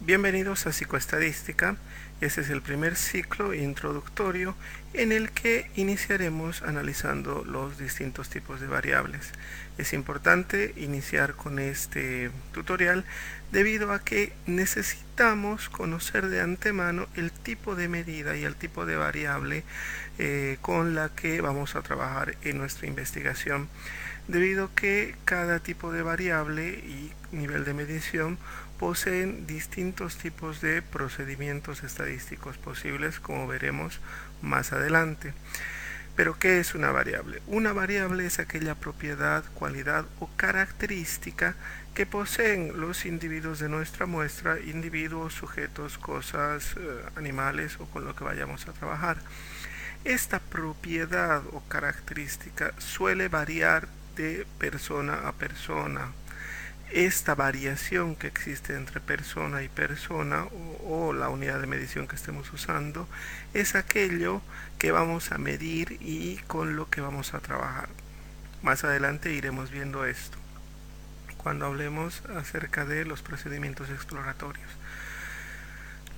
Bienvenidos a Psicoestadística. Este es el primer ciclo introductorio en el que iniciaremos analizando los distintos tipos de variables. Es importante iniciar con este tutorial debido a que necesitamos conocer de antemano el tipo de medida y el tipo de variable con la que vamos a trabajar en nuestra investigación, debido a que cada tipo de variable y nivel de medición poseen distintos tipos de procedimientos estadísticos posibles, como veremos más adelante. Pero, ¿qué es una variable? Una variable es aquella propiedad, cualidad o característica que poseen los individuos de nuestra muestra, individuos, sujetos, cosas, animales o con lo que vayamos a trabajar. Esta propiedad o característica suele variar de persona a persona. Esta variación que existe entre persona y persona o la unidad de medición que estemos usando es aquello que vamos a medir y con lo que vamos a trabajar. Más adelante iremos viendo esto cuando hablemos acerca de los procedimientos exploratorios.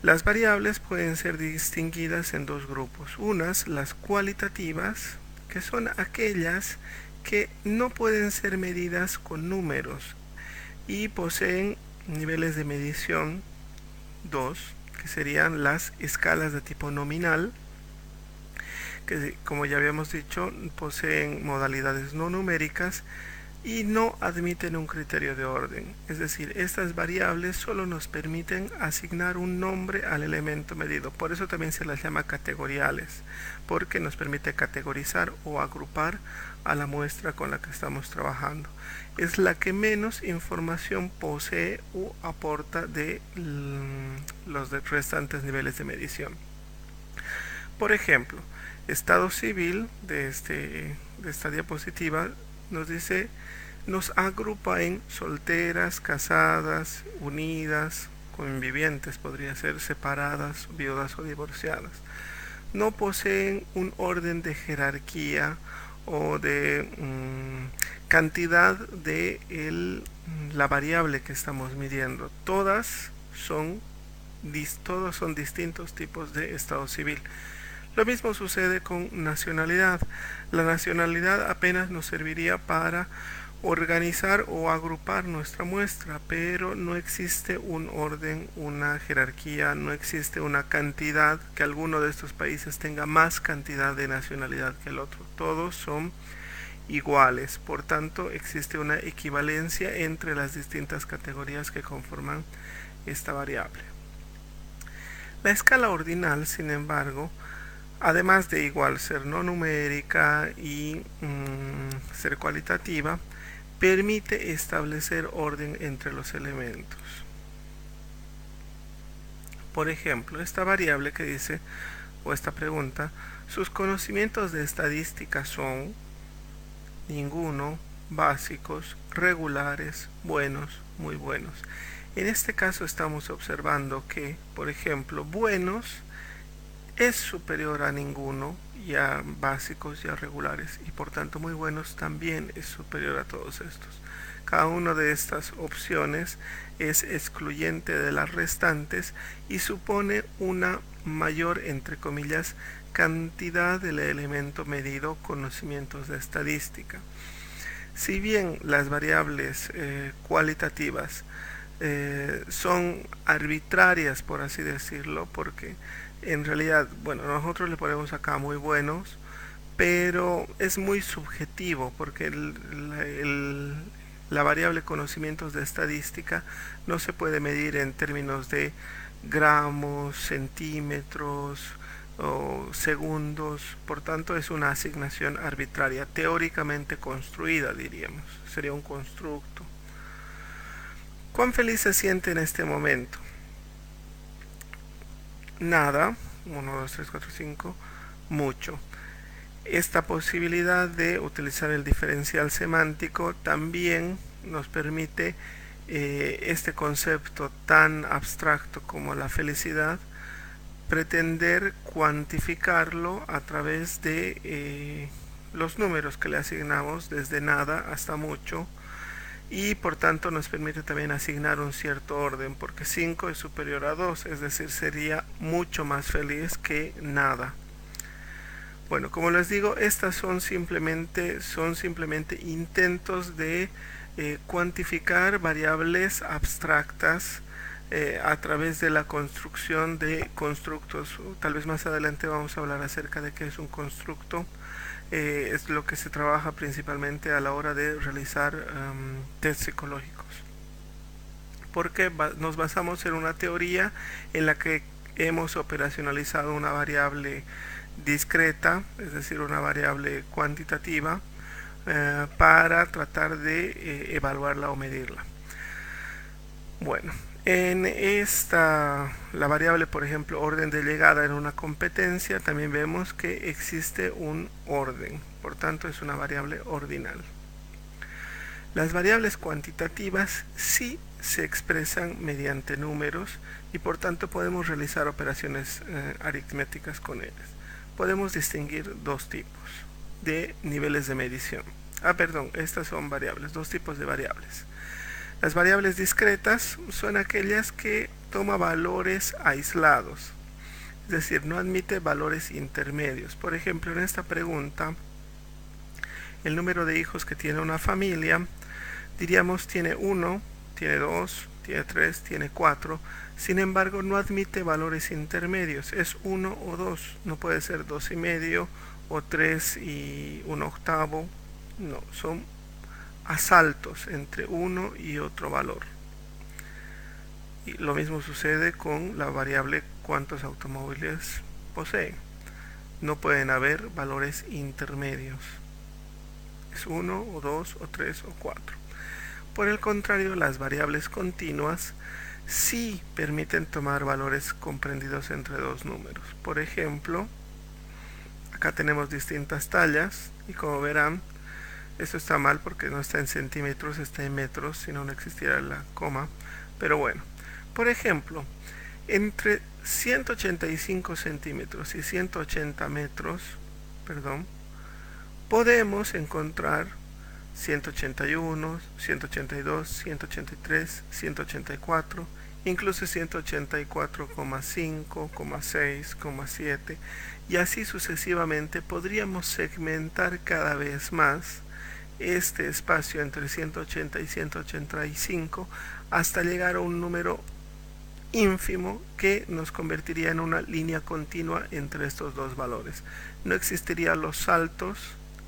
Las variables pueden ser distinguidas en dos grupos. Unas, las cualitativas, que son aquellas que no pueden ser medidas con números y poseen niveles de medición 2, que serían las escalas de tipo nominal, que como ya habíamos dicho poseen modalidades no numéricas y no admiten un criterio de orden. Es decir, estas variables solo nos permiten asignar un nombre al elemento medido. Por eso también se las llama categoriales, porque nos permite categorizar o agrupar a la muestra con la que estamos trabajando. Es la que menos información posee u aporta de los restantes niveles de medición. Por ejemplo, estado civil de esta diapositiva nos agrupa en solteras, casadas, unidas, convivientes, podría ser separadas, viudas o divorciadas. No poseen un orden de jerarquía o de cantidad de la variable que estamos midiendo. Todos son distintos tipos de estado civil. Lo mismo sucede con nacionalidad. La nacionalidad apenas nos serviría para organizar o agrupar nuestra muestra, pero no existe un orden, una jerarquía, no existe una cantidad, que alguno de estos países tenga más cantidad de nacionalidad que el otro. Todos son iguales, por tanto existe una equivalencia entre las distintas categorías que conforman esta variable. La escala ordinal, sin embargo, además de igual ser no numérica y ser cualitativa, permite establecer orden entre los elementos. Por ejemplo, esta variable que dice, o esta pregunta, sus conocimientos de estadística son ninguno, básicos, regulares, buenos, muy buenos. En este caso estamos observando que, por ejemplo, buenos es superior a ninguno y a básicos y a regulares, y por tanto muy buenos también es superior a todos estos. Cada una de estas opciones es excluyente de las restantes y supone una mayor, entre comillas, cantidad del elemento medido, conocimientos de estadística. Si bien las variables cualitativas son arbitrarias, por así decirlo, porque en realidad, bueno, nosotros le ponemos acá muy buenos, pero es muy subjetivo porque la variable conocimientos de estadística no se puede medir en términos de gramos, centímetros o segundos, por tanto es una asignación arbitraria, teóricamente construida, diríamos, sería un constructo. ¿Cuán feliz se siente en este momento? Nada, 1, 2, 3, 4, 5, mucho. Esta posibilidad de utilizar el diferencial semántico también nos permite este concepto tan abstracto como la felicidad, pretender cuantificarlo a través de los números que le asignamos desde nada hasta mucho, y por tanto nos permite también asignar un cierto orden, porque 5 es superior a 2, es decir, sería mucho más feliz que nada. Bueno, como les digo, estas son simplemente intentos de cuantificar variables abstractas a través de la construcción de constructos. Tal vez más adelante vamos a hablar acerca de qué es un constructo. Es lo que se trabaja principalmente a la hora de realizar test psicológicos, porque nos basamos en una teoría en la que hemos operacionalizado una variable discreta, es decir, una variable cuantitativa, para tratar de evaluarla o medirla. Bueno, en la variable, por ejemplo, orden de llegada en una competencia, también vemos que existe un orden, por tanto es una variable ordinal. Las variables cuantitativas sí se expresan mediante números y por tanto podemos realizar operaciones aritméticas con ellas. Podemos distinguir dos tipos de niveles de medición. Estas son variables, dos tipos de variables. Las variables discretas son aquellas que toman valores aislados, es decir, no admite valores intermedios. Por ejemplo, en esta pregunta, el número de hijos que tiene una familia, diríamos tiene 1, tiene 2, tiene 3, tiene 4. Sin embargo, no admite valores intermedios, es 1 o 2, no puede ser 2,5 o 3 y 1/8, no, son asaltos entre uno y otro valor. Y lo mismo sucede con la variable cuántos automóviles posee. No pueden haber valores intermedios, es 1 o 2 o 3 o 4. Por el contrario, las variables continuas sí permiten tomar valores comprendidos entre dos números. Por ejemplo, acá tenemos distintas tallas y como verán, esto está mal porque no está en centímetros, está en metros, si no, no existiera la coma. Pero bueno, por ejemplo, entre 185 centímetros y 180 metros, podemos encontrar 181, 182, 183, 184, incluso 184,5, 6, 7 y así sucesivamente. Podríamos segmentar cada vez más este espacio entre 180 y 185 hasta llegar a un número ínfimo que nos convertiría en una línea continua entre estos dos valores. No existirían los saltos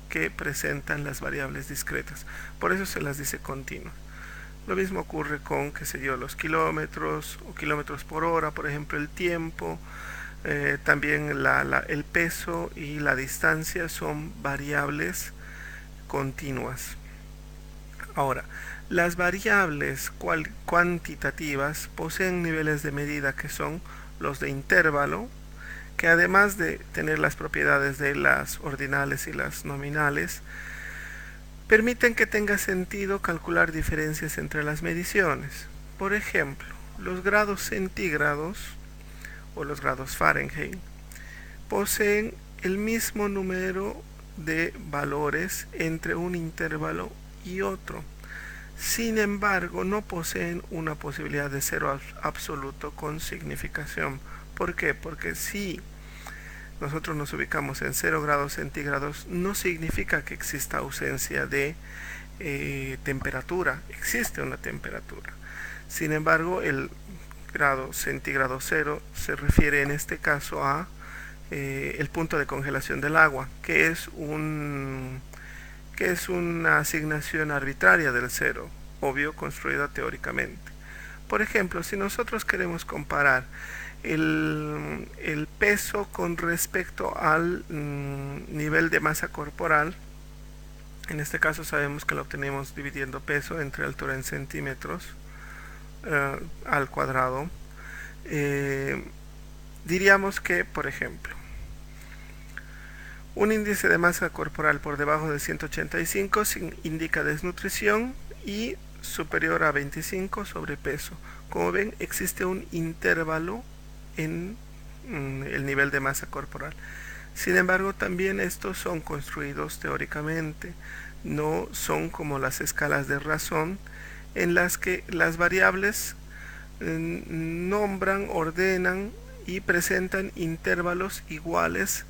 que presentan las variables discretas, por eso se las dice continuas. Lo mismo ocurre con, los kilómetros o kilómetros por hora, por ejemplo, el tiempo, también el peso y la distancia son variables continuas. Ahora, las variables cuantitativas poseen niveles de medida que son los de intervalo, que además de tener las propiedades de las ordinales y las nominales, permiten que tenga sentido calcular diferencias entre las mediciones. Por ejemplo, los grados centígrados o los grados Fahrenheit poseen el mismo número de valores entre un intervalo y otro. Sin embargo, no poseen una posibilidad de cero absoluto con significación. ¿Por qué? Porque si nosotros nos ubicamos en 0 grados centígrados, no significa que exista ausencia de temperatura. Existe una temperatura. Sin embargo, el grado centígrado 0 se refiere en este caso a el punto de congelación del agua, que es una asignación arbitraria del cero, obvio, construida teóricamente. Por ejemplo, si nosotros queremos comparar el peso con respecto al nivel de masa corporal, en este caso sabemos que lo obtenemos dividiendo peso entre altura en centímetros al cuadrado. Diríamos que, por ejemplo, un índice de masa corporal por debajo de 185 indica desnutrición y superior a 25 sobrepeso. Como ven, existe un intervalo en el nivel de masa corporal. Sin embargo, también estos son construidos teóricamente. no son como las escalas de razón en las que las variables nombran, ordenan y presentan intervalos iguales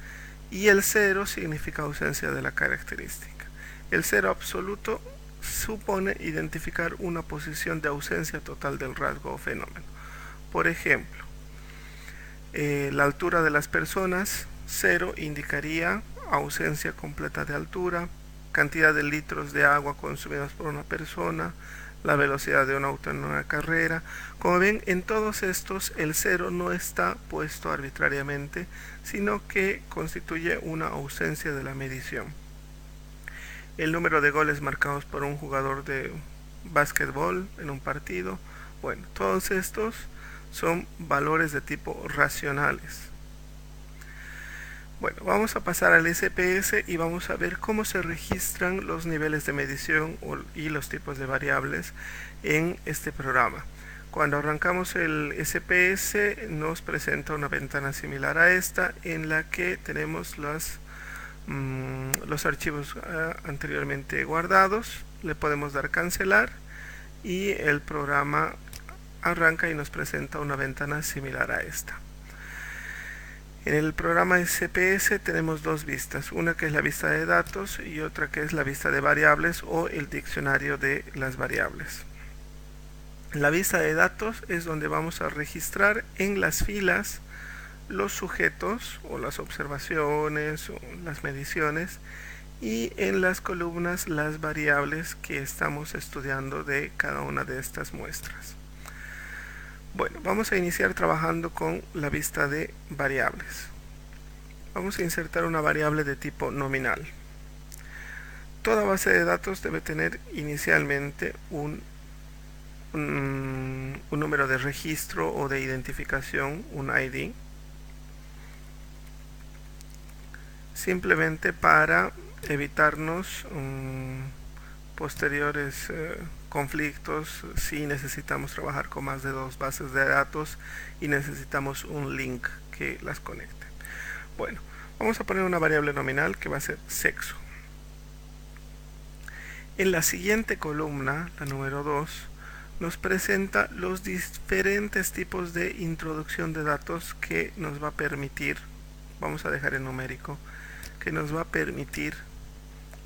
y el cero significa ausencia de la característica. El cero absoluto supone identificar una posición de ausencia total del rasgo o fenómeno. Por ejemplo, la altura de las personas, 0 indicaría ausencia completa de altura, cantidad de litros de agua consumidos por una persona, la velocidad de un auto en una carrera. Como ven, en todos estos el 0 no está puesto arbitrariamente, sino que constituye una ausencia de la medición. El número de goles marcados por un jugador de básquetbol en un partido. Bueno, todos estos son valores de tipo racionales. Bueno, vamos a pasar al SPS y vamos a ver cómo se registran los niveles de medición y los tipos de variables en este programa. Cuando arrancamos el SPS nos presenta una ventana similar a esta en la que tenemos los archivos anteriormente guardados. Le podemos dar cancelar y el programa arranca y nos presenta una ventana similar a esta. En el programa SPS tenemos dos vistas, una que es la vista de datos y otra que es la vista de variables o el diccionario de las variables. La vista de datos es donde vamos a registrar en las filas los sujetos o las observaciones o las mediciones y en las columnas las variables que estamos estudiando de cada una de estas muestras. Bueno, vamos a iniciar trabajando con la vista de variables. Vamos a insertar una variable de tipo nominal. Toda base de datos debe tener inicialmente un número de registro o de identificación, un ID, simplemente para evitarnos posteriores conflictos si necesitamos trabajar con más de dos bases de datos y necesitamos un link que las conecte. Bueno, vamos a poner una variable nominal que va a ser sexo. En la siguiente columna, la número 2, nos presenta los diferentes tipos de introducción de datos que nos va a permitir, vamos a dejar en numérico, que nos va a permitir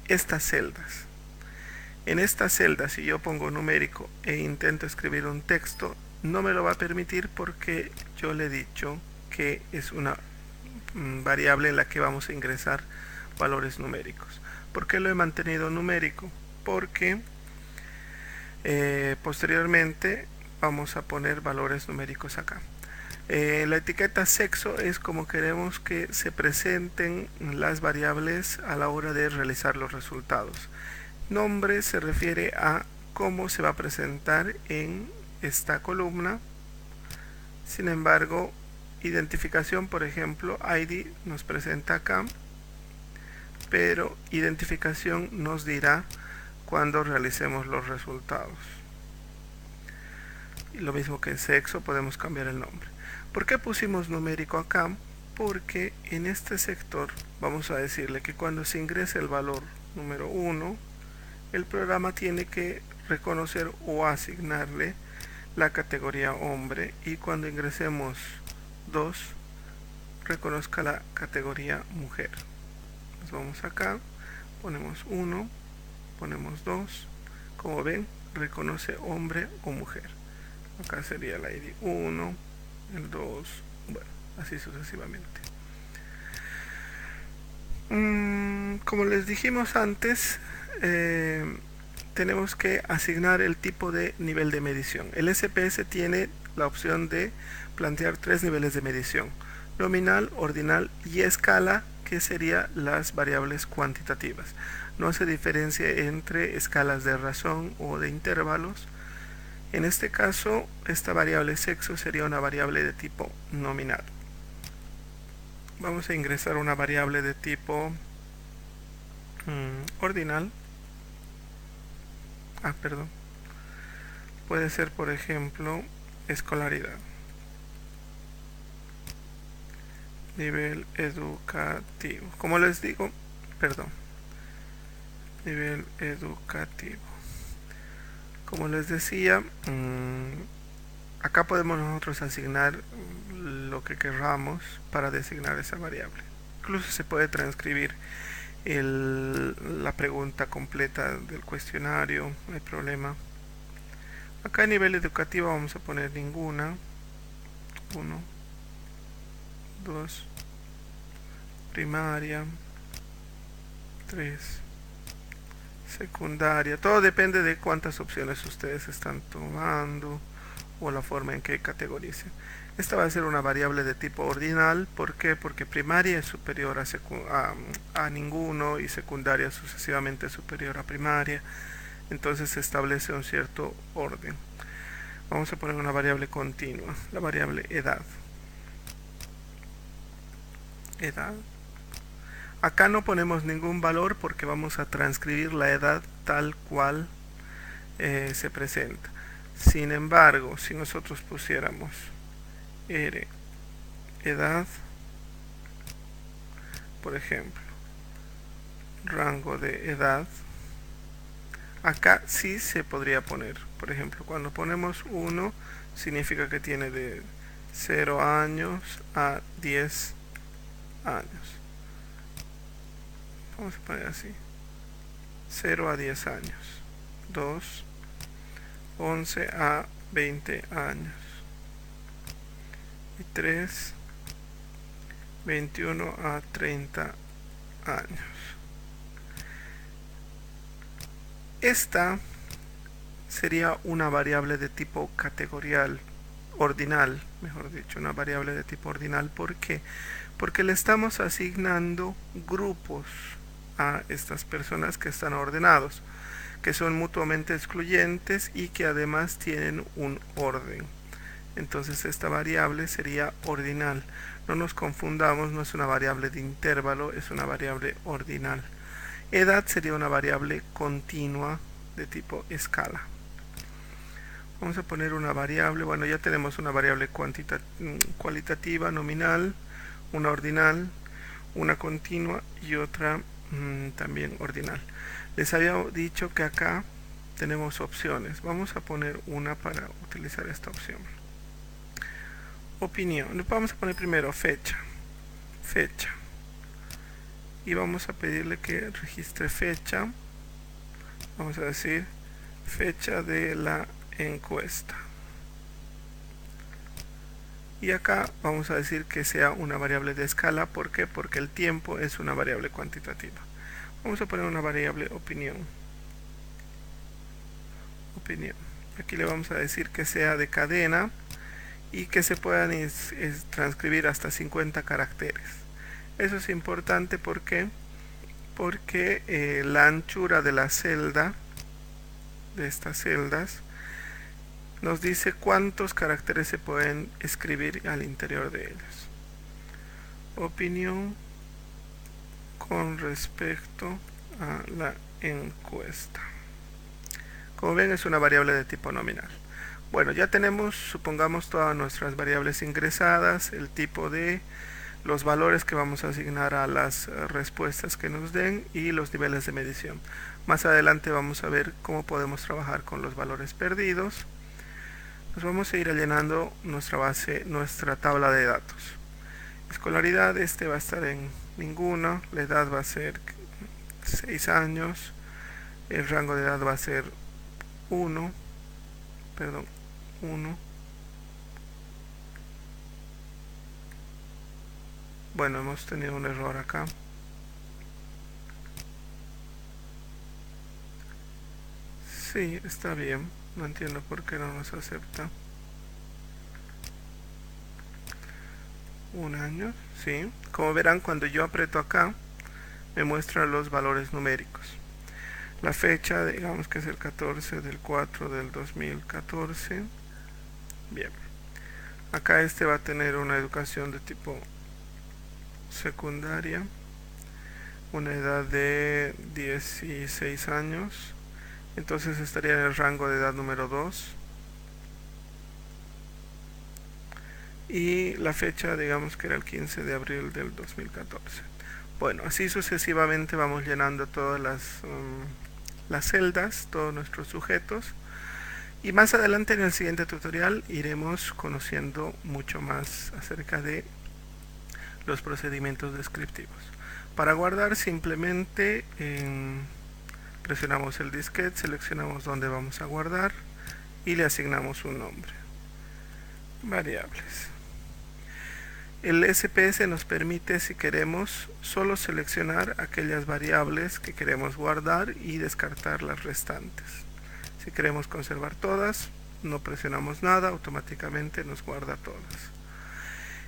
estas celdas. En esta celda, si yo pongo numérico e intento escribir un texto, no me lo va a permitir porque yo le he dicho que es una variable en la que vamos a ingresar valores numéricos. ¿Por qué lo he mantenido numérico? Porque posteriormente vamos a poner valores numéricos acá. La etiqueta sexo es como queremos que se presenten las variables a la hora de realizar los resultados. Nombre se refiere a cómo se va a presentar en esta columna. Sin embargo, identificación, por ejemplo, ID nos presenta acá, pero identificación nos dirá cuando realicemos los resultados. Y lo mismo que en sexo, podemos cambiar el nombre. ¿Por qué pusimos numérico acá? Porque en este sector vamos a decirle que cuando se ingrese el valor número 1, el programa tiene que reconocer o asignarle la categoría hombre, y cuando ingresemos 2 reconozca la categoría mujer. Nos vamos acá, ponemos 1, ponemos 2, como ven reconoce hombre o mujer. Acá sería el ID 1, el 2, bueno, así sucesivamente. Como les dijimos antes, tenemos que asignar el tipo de nivel de medición. El SPS tiene la opción de plantear 3 niveles de medición: nominal, ordinal y escala, que serían las variables cuantitativas. No se diferencia entre escalas de razón o de intervalos. En este caso, esta variable sexo sería una variable de tipo nominal. Vamos a ingresar una variable de tipo ordinal. Puede ser, por ejemplo, escolaridad, nivel educativo. Como les digo, nivel educativo. Como les decía, acá podemos nosotros asignar lo que querramos para designar esa variable. Incluso se puede transcribir la pregunta completa del cuestionario, no hay problema. Acá a nivel educativo vamos a poner ninguna. 1, 2, primaria, 3, secundaria. Todo depende de cuántas opciones ustedes están tomando o la forma en que categoricen. Esta va a ser una variable de tipo ordinal. ¿Por qué? Porque primaria es superior a ninguno y secundaria sucesivamente superior a primaria. Entonces se establece un cierto orden. Vamos a poner una variable continua, la variable edad. Edad. Acá no ponemos ningún valor porque vamos a transcribir la edad tal cual se presenta. Sin embargo, si nosotros pusiéramos edad, por ejemplo, rango de edad, acá sí se podría poner. Por ejemplo, cuando ponemos 1, significa que tiene de 0 años a 10 años. Vamos a poner así: 0 a 10 años. 2, 11 a 20 años. Y 3, 21 a 30 años. Esta sería una variable de tipo categorial, ordinal, mejor dicho, una variable de tipo ordinal. ¿Por qué? Porque le estamos asignando grupos a estas personas que están ordenados, que son mutuamente excluyentes y que además tienen un orden. Entonces esta variable sería ordinal. No nos confundamos, no es una variable de intervalo, es una variable ordinal. Edad sería una variable continua de tipo escala. Vamos a poner una variable, bueno, ya tenemos una variable cualitativa, nominal, una ordinal, una continua y otra también ordinal. Les había dicho que acá tenemos opciones. Vamos a poner una para utilizar esta opción. Opinión. Vamos a poner primero fecha. Y vamos a pedirle que registre fecha. Vamos a decir fecha de la encuesta. Y acá vamos a decir que sea una variable de escala. ¿Por qué? Porque el tiempo es una variable cuantitativa. Vamos a poner una variable opinión. Aquí le vamos a decir que sea de cadena y que se puedan transcribir hasta 50 caracteres. Eso es importante porque la anchura de la celda, de estas celdas, nos dice cuántos caracteres se pueden escribir al interior de ellos. Opinión con respecto a la encuesta. Como ven, es una variable de tipo nominal. Bueno, ya tenemos, supongamos, todas nuestras variables ingresadas, el tipo de los valores que vamos a asignar a las respuestas que nos den y los niveles de medición. Más adelante vamos a ver cómo podemos trabajar con los valores perdidos. Nos vamos a ir llenando nuestra tabla de datos. Escolaridad, va a estar en ninguna, la edad va a ser 6 años, el rango de edad va a ser 1. Bueno, hemos tenido un error acá. Sí, está bien. No entiendo por qué no nos acepta. 1 año, sí. Como verán, cuando yo aprieto acá, me muestra los valores numéricos. La fecha, digamos que es el 14 del 4 del 2014. Bien. Acá va a tener una educación de tipo secundaria, una edad de 16 años, entonces estaría en el rango de edad número 2, y la fecha, digamos que era el 15 de abril del 2014. Bueno, así sucesivamente vamos llenando todas las celdas, todos nuestros sujetos. Y más adelante en el siguiente tutorial iremos conociendo mucho más acerca de los procedimientos descriptivos. Para guardar simplemente presionamos el disquete, seleccionamos dónde vamos a guardar y le asignamos un nombre. Variables. El SPS nos permite, si queremos, solo seleccionar aquellas variables que queremos guardar y descartar las restantes. Si queremos conservar todas, no presionamos nada, automáticamente nos guarda todas.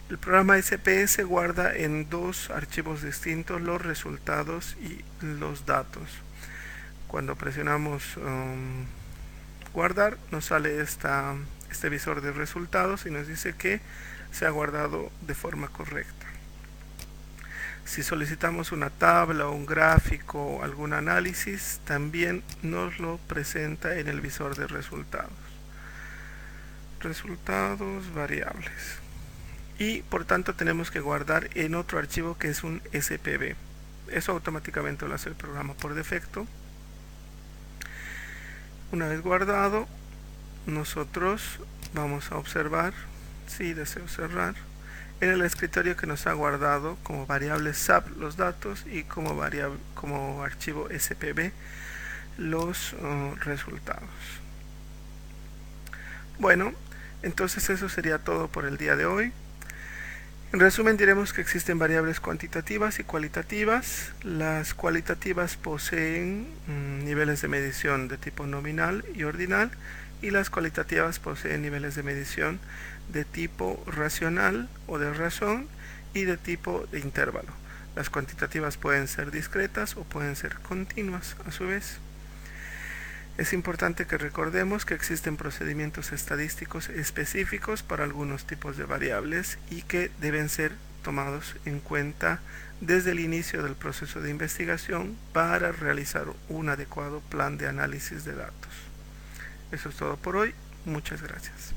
El programa SPS guarda en dos archivos distintos los resultados y los datos. Cuando presionamos guardar, nos sale este visor de resultados y nos dice que se ha guardado de forma correcta. Si solicitamos una tabla o un gráfico o algún análisis, también nos lo presenta en el visor de resultados. Resultados variables. Y por tanto tenemos que guardar en otro archivo que es un SPB. Eso automáticamente lo hace el programa por defecto. Una vez guardado, nosotros vamos a observar, si deseo cerrar, en el escritorio que nos ha guardado como variable SAP los datos y como archivo SPB los resultados. Bueno, entonces eso sería todo por el día de hoy. En resumen, diremos que existen variables cuantitativas y cualitativas. Las cualitativas poseen niveles de medición de tipo nominal y ordinal, y las cualitativas poseen niveles de medición de tipo racional o de razón y de tipo de intervalo. Las cuantitativas pueden ser discretas o pueden ser continuas a su vez. Es importante que recordemos que existen procedimientos estadísticos específicos para algunos tipos de variables y que deben ser tomados en cuenta desde el inicio del proceso de investigación para realizar un adecuado plan de análisis de datos. Eso es todo por hoy. Muchas gracias.